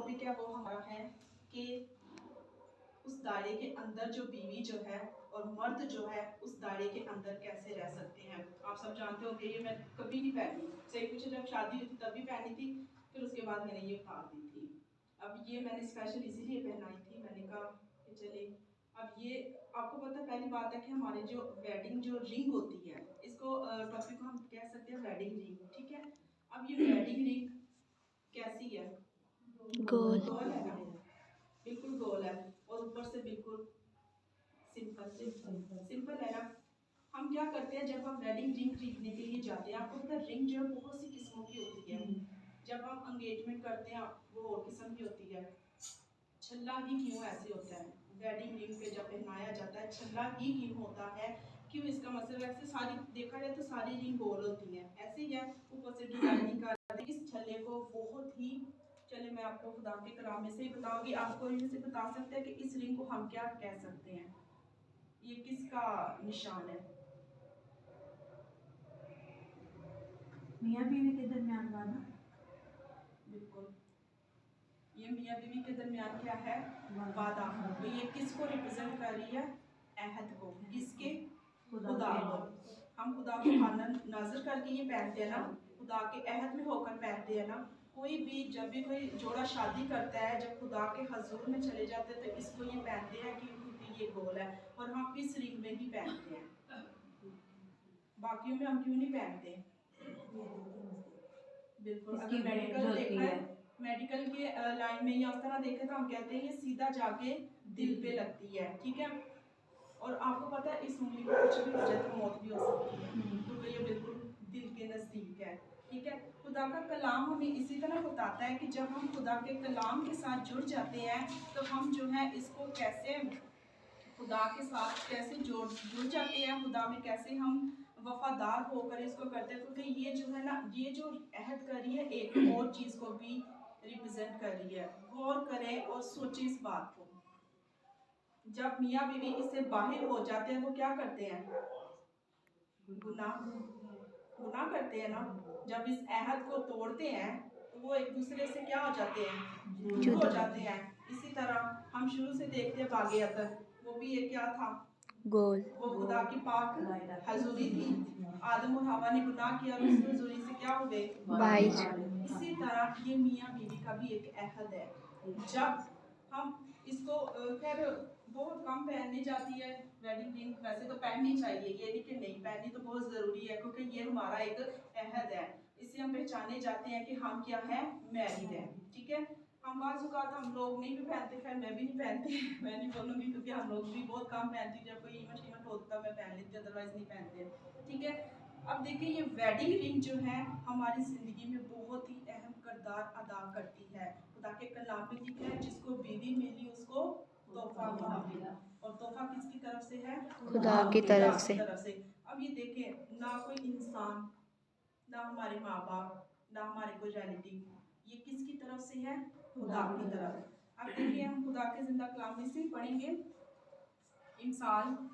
Topic है वो हमारा है कि उस दायरे के अंदर जो बीवी जो है और मर्द जो है उस दायरे के अंदर कैसे रह सकते हैं। आप सब जानते होंगे, ये मैं कभी नहीं पहनी, सही पूछे जब शादी हुई थी तभी पहनी थी, फिर उसके बाद मैंने ये उतार दी थी। अब ये मैंने स्पेशल इसीलिए पहनाई थी, मैंने कहा कि चले। अब ये आपको पता, पहली बात है कि हमारे जो वेडिंग जो रिंग होती है, इसको टॉपिक को हम कह सकते हैं वेडिंग रिंग, ठीक है। अब ये वेडिंग रिंग कैसी है? गोल है ना, बिल्कुल गोल है, और ऊपर से बिल्कुल सिंपल है ना। हम क्या करते हैं जब हम वेडिंग रिंग खरीदने के लिए जाते हैं, आपको पता है रिंग जो है बहुत सी किस्मों की होती है। जब हम एंगेजमेंट करते हैं वो और किस्म की होती है। छल्ला ही क्यों ऐसे होता है? वेडिंग रिंग पे जब पहनाया जाता है छल्ला ही क्यों होता है? क्यों? इसका मतलब ऐसे सारी देखा जाए तो सारी रिंग गोल होती है, ऐसे ही है, ऊपर से डिजाइनिंग कर इस छल्ले को बहुत ही, चले मैं आपको खुदा के कलाम में से ही बताऊंगी, आपको इनसे बता सकते हैं कि इस रिंग को हम क्या कह सकते हैं, ये किसका निशान है? मियाँ बीवी के दरमियान वादा। बिल्कुल, ये मियाँ बीवी के दरमियान क्या है? वादा। तो ये किसको रिप्रेजेंट कर रही है? अहद को। किसके? खुदा को। हम खुदा को खानन नाजर करके ये पहनते हैं ना, खुदा के अहद में होकर पहनते हैं ना। कोई भी जब भी कोई जोड़ा शादी करता है, जब खुदा के हजूर में चले जाते हैं तो इसको ये पहनते हैं क्योंकि ये गोल है, और हम इस रिंग में भी पहनते हैं, बाकियों में हम क्यों नहीं पहनते? बिल्कुल, अगर मेडिकल देखा है, मेडिकल के लाइन में या उस तरह देखे तो हम कहते हैं ये सीधा जाके दिल पे लगती है, ठीक है। और आपको पता है इस उंगली को कुछ भी हो जाए तो मौत भी हो सकती है, क्योंकि ये बिल्कुल दिल के नजदीक है, ठीक है। खुदा का कलाम हमें इसी तरह बताता है कि जब हम खुदा के कलाम के साथ जुड़ जाते हैं तो हम जो है इसको कैसे खुदा के साथ कैसे जुड़ जाते हैं, खुदा में कैसे हम वफादार होकर इसको करते हैं, क्योंकि ये जो है ना, ये जो अहद कर रही है एक और चीज को भी रिप्रेजेंट कर रही है। गौर करें और सोचें इस बात को, जब मियाँ बीवी इससे बाहर हो जाते हैं तो क्या करते हैं? गुनाह करते हैं ना। जब इस अहद को तोड़ते हैं तो वो एक दूसरे से क्या हो जाते हैं? जुदा हो जाते हैं। इसी तरह हम शुरू से देखते हैं बागियात, वो भी ये क्या था? गोल। वो खुदा की पाक हजूरी थी, आदम और हवा ने गुनाह किया और उस हजूरी से क्या हुए? बाहर। इसी तरह ये मियाँ बीवी का भी एक अहद है। जब हम इसको खैर बहुत कम पहननी जाती है वेडिंग रिंग, वैसे तो पहननी चाहिए, ये नहीं कि नहीं, पहननी तो बहुत जरूरी है, क्योंकि ये हमारा एक अहद है, इससे हम पहचाने जाते हैं कि हम क्या है? मैरिड है, ठीक है। हम हम लोग नहीं भी पहनते, खैर मैं भी नहीं पहनती मैं नहीं बोलूंगी, क्योंकि हम लोग भी बहुत कम पहनती, जब कोई इवेंट इवेंट होता मैं पहन लेती, अदरवाइज नहीं पहनते, ठीक है। अब देखिए ये वेडिंग रिंग जो है हमारी जिंदगी में बहुत ही अहम किरदार अदा करती है। खुदा के कलाम में लिखा है जिसको बीवी मिली उसको तोहफा मिला, और तोहफा किसकी तरफ से है? खुदा की तरफ से। अब ये देखें, ना कोई इंसान, ना हमारे माँ बाप, ना हमारे कोई रिलेटिव, ये किसकी तरफ से है? खुदा की तरफ। अब देखिए हम खुदा के जिंदा कलाम में से पढ़ेंगे इंसान,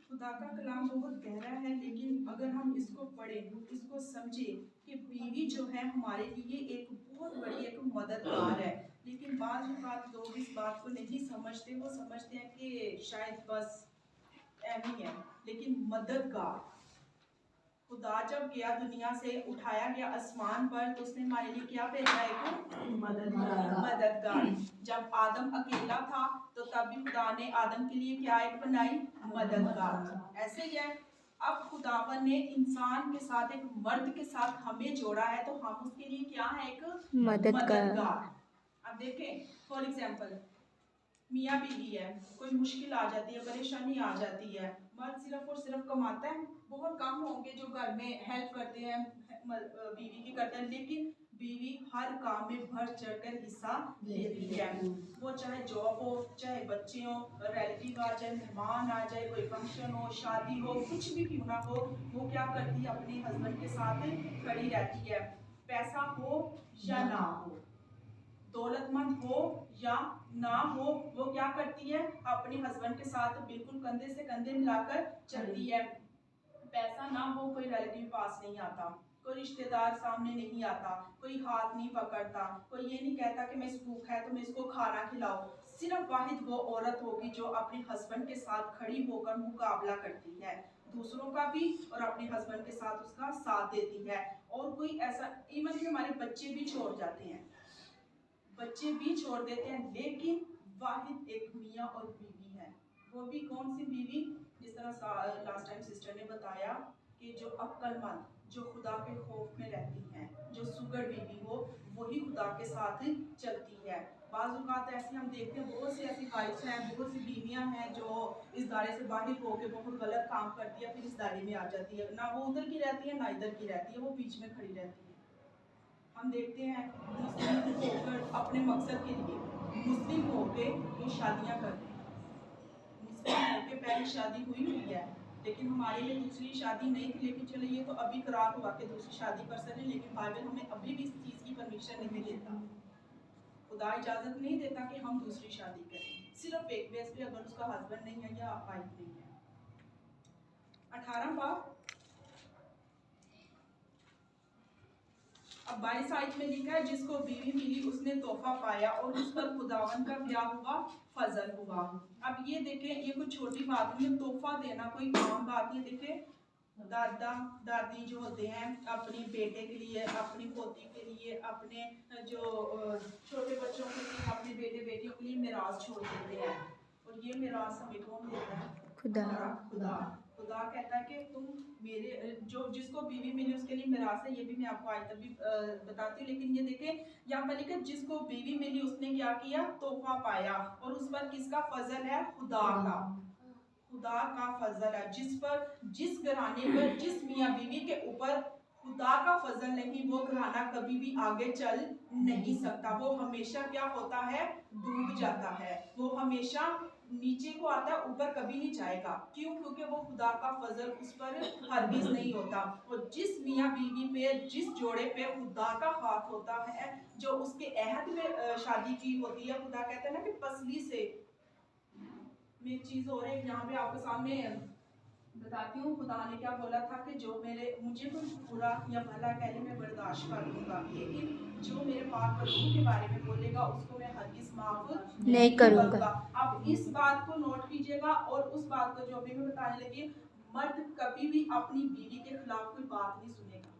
खुदा का कलाम बहुत गहरा है, लेकिन अगर हम इसको पढ़ें, इसको समझें कि बीवी जो है हमारे लिए एक बहुत बड़ी एक मददगार है, लेकिन बाद बात लोग इस बात को नहीं समझते, वो समझते हैं कि शायद बस एम ही है, लेकिन मददगार। खुदा जब गया दुनिया से, उठाया गया आसमान पर, तो उसने हमारे लिए क्या भेजा? एक मददगार। जब आदम अकेला था तो तब भी खुदा ने आदम के लिए क्या एक बनाई? मददगार। ऐसे ही है, अब खुदावन ने इंसान के साथ, एक मर्द के साथ हमें जोड़ा है, तो हम उसके लिए क्या है? एक मददगार। अब देखें फॉर एग्जाम्पल, मियाँ बीवी है, कोई मुश्किल आ जाती है, परेशानी आ जाती है, मर्द सिर्फ और सिर्फ कमाता है, बहुत कम होंगे जो घर में हेल्प करते हैं बीवी की करते हैं, लेकिन बीवी हर काम में बढ़ चढ़कर हिस्सा लेती है। वो चाहे जॉब हो, चाहे बच्चे हो, रिलेटिव आ जाए, मेहमान आ जाए, कोई फंक्शन हो, शादी हो, कुछ भी क्यों ना हो, वो क्या करती है? अपने हस्बैंड के साथ खड़ी रहती है, पैसा हो या ना हो, दौलतमंद हो या ना हो, वो क्या करती है, अपने हस्बैंड के साथ बिल्कुल कंधे से कंधे मिलाकर चलती है। पैसा ना हो, कोई रिलेटिव पास नहीं आता, कोई रिश्तेदार सामने नहीं आता, कोई हाथ नहीं पकड़ता, कोई ये नहीं कहता कि मैं भूख है तो मैं इसको खाना खिलाओ। सिर्फ वाहिद वो औरत होगी जो अपने हस्बैंड के साथ खड़ी होकर मुकाबला करती है, दूसरों का भी और अपने हस्बैंड के साथ उसका साथ देती है। और कोई ऐसा, इवन कि हमारे बच्चे भी छोड़ जाते हैं, बच्चे भी छोड़ देते हैं, लेकिन वाहिद एक मियाँ और बीवी है। वो भी कौन सी बीवी, जिस तरह लास्ट टाइम सिस्टर ने बताया कि जो अक्लमंद, जो खुदा के खौफ में रहती हैं, जो सुगर बीवी हो, वही खुदा के साथ चलती है। बाज़ औक़ात ऐसे हम देखते हैं, बहुत सी ऐसी वाइफ्स हैं, बहुत सी बीवियां हैं जो इस दायरे से बाहर होकर बहुत गलत काम करती है, फिर इस दायरे में आ जाती है। ना वो उधर की रहती है ना इधर की रहती है, वो बीच में खड़ी रहती है। हम देखते हैं मुस्लिम होकर अपने मकसद के लिए मुस्लिम होके वो शादियां कर रहे हैं, मुस्लिम होके पहली शादी हुई है, लेकिन हमारे लिए दूसरी शादी नहीं थी, लेकिन चलो ये तो अभी करार हुआ कि दूसरी शादी कर सकते हैं, लेकिन बाइबल हमें अभी भी इस चीज़ की परमिशन नहीं देता, खुदा इजाज़त नहीं देता कि हम दूसरी शादी करें, सिर्फ एक बेस पे, अगर उसका हस्बैंड नहीं है या वाइफ नहीं है। 18 बाब अब 22 आयत में लिखा है, जिसको बीवी मिली उसने तोहफा पाया और उस पर खुदावंद का क्या हुआ, फजल हुआ। अब ये देखें, ये कोई छोटी बात नहीं है, तोहफा देना कोई आम बात नहीं। देखें, दादा दादी जो होते हैं अपने बेटे के लिए, अपनी पोती के लिए, अपने जो छोटे बच्चों के लिए, अपने बेटे बेटियों के लिए मिरास छोड़ देते हैं, और ये मिरास हमें कौन देता है, खुदा। खुदा। खुदा कहता है कि तुम मेरे, जो जिसको बीवी मिली उसके लिए मिरास है, ये भी मैं आपको आज तक भी बताती हूँ। लेकिन ये देखें, यहाँ पर लिखा, जिसको बीवी मिली उसने क्या किया, तोहफा पाया, और उस पर किसका फजल है, खुदा का, खुदा का फजल है। जिस पर, जिस घराने पर, जिस मियाँ बीवी के ऊपर खुदा का फजल नहीं, वो घराना कभी भी आगे चल नहीं सकता, वो हमेशा क्या होता है, डूब जाता है, वो हमेशा नीचे को आता है, ऊपर कभी नहीं जाएगा। क्यों? क्योंकि वो खुदा का फजल उस पर हरगिज नहीं होता। और जिस मियाँ बीवी पे, जिस जोड़े पे खुदा का हाथ होता है, जो उसके अहद में शादी की होती है, खुदा कहता है ना कि पसली से, मैं एक चीज और है यहाँ पे आपके सामने बताती हूँ। खुदा ने क्या बोला था कि जो मुझे कोई बुरा या भला कह ले मैं बर्दाश्त कर लूंगा, लेकिन जो मेरे पाक रसूल के बारे में बोलेगा उसको मैं हरगिज़ माफ नहीं करूंगा। अब इस बात को नोट कीजिएगा, और उस बात को जो अभी मैं बताने लगी, मर्द कभी भी अपनी बीवी के खिलाफ कोई बात नहीं सुनेगा।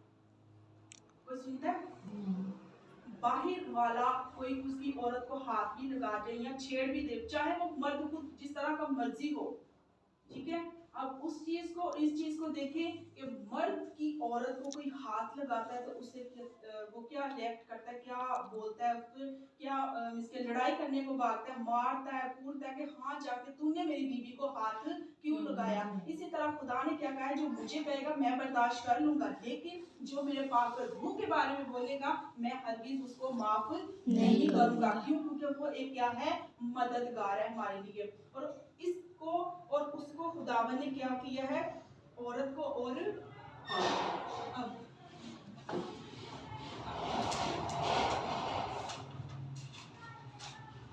कोई सुनता है? बाहर वाला कोई उसकी औरत को हाथ भी लगा दे या छेड़ भी दे, चाहे वो मर्द को जिस तरह का मर्जी हो, ठीक है। अब उस चीज को, इस चीज को देखें कि मर्द की औरत को कोई हाथ लगाता है तो उससे वो क्या रिएक्ट करता है, क्या बोलता है, क्या इसके लड़ाई करने को भागता है, मारता है, कूदता है कि हाँ जाके तुमने मेरी बीवी को हाथ क्यों लगाया। इसी तरह खुदा ने क्या कहा है, जो मुझे कहेगा मैं बर्दाश्त कर लूंगा, लेकिन जो मेरे पाक रूह के बारे में बोलेगा मैं हरगिज़ उसको माफ नहीं करूंगा। क्यों? क्योंकि वो एक क्या है, मददगार है हमारे लिए। और इसको और उसको खुदावन ने क्या किया है, औरत को। और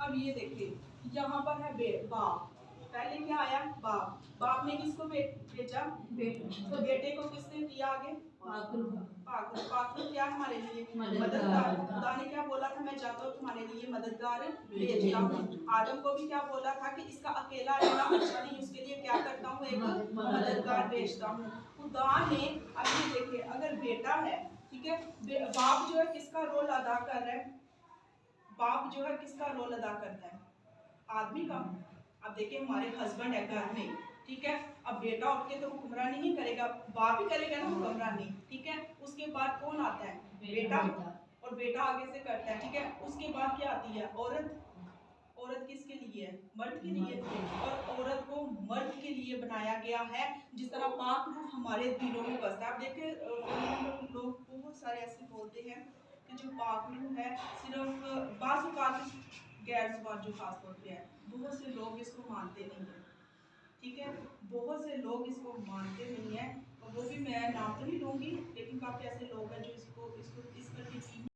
अब ये देखिए, यहाँ पर है बाप, पहले क्या आया, बाप, बाप ने किसको भेजा, तो बेटे को किसने किया आगे, पाकुल क्या हमारे लिए मददगार। खुदा ने क्या बोला था, मैं चाहता हूँ तुम्हारे लिए मददगार भेजता हूँ। आदम को भी क्या बोला था कि इसका अकेला रहना अच्छा नहीं, उसके लिए क्या करता हूँ, एक मददगार भेजता हूँ। खुदा ने, अब ये देखिए, अगर बेटा है, ठीक है, बाप जो है किसका रोल अदा कर रहा है, बाप जो है किसका रोल अदा करता है, आदमी का। अब देखिए, हमारे हस्बैंड है घर में, ठीक है, अब बेटा उठ के तो हुक्मरानी नहीं करेगा, बाप ही करेगा ना हुक्मरानी, ठीक है। उसके बाद कौन आता है, बेटा, और बेटा आगे से करता है, ठीक है। उसके बाद क्या आती है, औरत। औरत किसके लिए है, मर्द के लिए, और औरत को मर्द के लिए बनाया गया है, जिस तरह पाक रूह हमारे दिलों में बसता है। आप देखिए, लोग बहुत सारे ऐसे बोलते हैं कि जो पाक रूह है सिर्फ बाज़ औक़ात गैर ज़ुबान जो खास तौर पे है, बहुत से लोग इसको मानते नहीं हैं, ठीक है, बहुत से लोग इसको मानते नहीं हैं, और वो भी मैं नाम तो नहीं लूँगी, लेकिन काफ़ी ऐसे लोग हैं जो इसको इस पर यकीन